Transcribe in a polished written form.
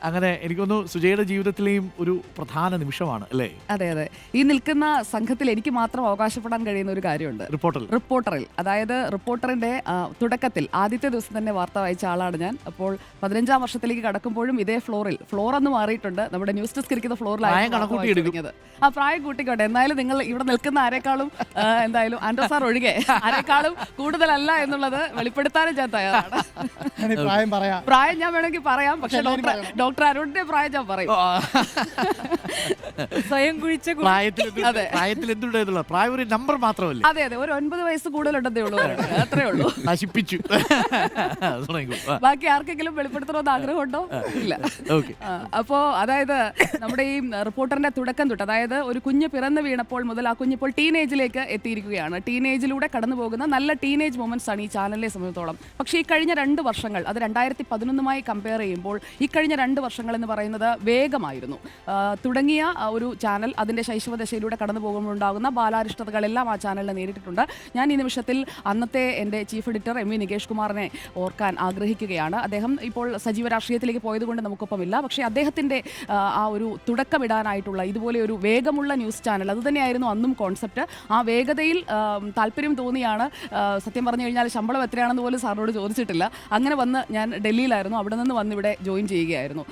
അങ്ങനെ എനിക്കൊന്നു സുജയുടെ ജീവിതത്തിലെയും ഒരു പ്രധാന നിമിഷമാണ് അല്ലേ? അതെ അതെ. ഈ നിൽക്കുന്ന സംഘത്തിൽ എനിക്ക് മാത്രം അവകാശപ്പെടാൻ കഴിയുന്ന ഒരു കാര്യമുണ്ട്. റിപ്പോർട്ടറിൽ അതായത് റിപ്പോർട്ടറിന്റെ തുടക്കത്തിൽ ആദ്യത്തെ ദിവസം തന്നെ വാർത്ത വായിച്ച ആളാണ് ഞാൻ. അപ്പോൾ 15ാം വർഷത്തിലേക്ക് കടക്കുമ്പോഴും ഇതേ ഫ്ലോർ ഒന്ന് മാറിയിട്ടുണ്ട്. നമ്മുടെ ന്യൂസ് ഡെസ്ക് ഇരിക്കുന്ന ഫ്ലോറിലായിരുന്നു. ആ പ്രായം കൂട്ടിക്കോട്ടെ, എന്തായാലും നിങ്ങൾ ഇവിടെ നിൽക്കുന്ന ആരെക്കാളും എന്തായാലും ആൻഡ്രോ സാർ ഒഴികെ ആരെക്കാളും കൂടുതലല്ല എന്നുള്ളത് വെളിപ്പെടുത്താനും ഞാൻ തയ്യാറാണ്. പ്രായം ഞാൻ വേണമെങ്കിൽ പറയാം, പക്ഷെ ഡോക്ടർ അരുണിന്റെ പ്രായം ഞാൻ പറയും. സ്വയം കുഴിച്ച പ്രായത്തിൽ എന്തുണ്ടായിരുന്നുള്ള പ്രായം ഒരു നമ്പർ മാത്രമല്ല. അതെ അതെ, ഒരു 9 വയസ്സ് കൂടുതലുണ്ടെന്നേ ഉള്ളൂ, അത്രേ ഉള്ളൂ. നശിപ്പിച്ചു. ബാക്കി ആർക്കെങ്കിലും വെളിപ്പെടുത്തണമെന്ന് ആഗ്രഹമുണ്ടോ? ഇല്ല. അപ്പോ അതായത് നമ്മുടെ ഈ റിപ്പോർട്ടറിന്റെ തുടക്കം തൊട്ട്, അതായത് ഒരു കുഞ്ഞ് പിറന്നു വീണപ്പോൾ മുതൽ ആ കുഞ്ഞിപ്പോൾ ടീനേജിലേക്ക് എത്തിയിരിക്കുകയാണ്. ടീനേജിലൂടെ കടന്നു പോകുന്ന നല്ല ടീനേജ് മൊമെന്റ്സ് ആണ് ഈ ചാനലിനെ സംബന്ധിച്ചോളം. പക്ഷേ ഈ കഴിഞ്ഞ 2 വർഷങ്ങൾ, അത് 2011 കമ്പയർ ചെയ്യുമ്പോൾ ഈ കഴിഞ്ഞ 2 വർഷങ്ങൾ എന്ന് പറയുന്നത് വേഗമായിരുന്നു. തുടങ്ങിയ ഒരു ചാനൽ അതിൻ്റെ ശൈശവദശയിലൂടെ കടന്നു പോകുമ്പോൾ ഉണ്ടാകുന്ന ബാലാരിഷ്ടതകളെല്ലാം ആ ചാനലിനെ നേരിട്ടിട്ടുണ്ട്. ഞാൻ ഈ നിമിഷത്തിൽ അന്നത്തെ എൻ്റെ ചീഫ് എഡിറ്റർ MV നികേഷ് കുമാറിനെ ഓർക്കാൻ ആഗ്രഹിക്കുകയാണ്. അദ്ദേഹം ഇപ്പോൾ സജീവ രാഷ്ട്രീയത്തിലേക്ക് പോയതുകൊണ്ട് നമുക്കൊപ്പമില്ല. പക്ഷേ അദ്ദേഹത്തിൻ്റെ ആ ഒരു തുടക്കമിടാനായിട്ടുള്ള ഇതുപോലെ ഒരു വേഗമുള്ള ന്യൂസ് ചാനൽ, അതുതന്നെയായിരുന്നു അന്നും കോൺസെപ്റ്റ്. ആ വേഗതയിൽ താല്പര്യം തോന്നിയാണ്. സത്യം പറഞ്ഞു കഴിഞ്ഞാൽ ശമ്പളം എത്രയാണെന്ന് പോലും സാറിനോട് ചോദിച്ചിട്ടില്ല. അങ്ങനെ വന്ന് ഞാൻ ഡൽഹിയിലായിരുന്നു, അവിടെ നിന്ന് വന്ന് ഇവിടെ ജോയിൻ ചെയ്യുകയായിരുന്നു.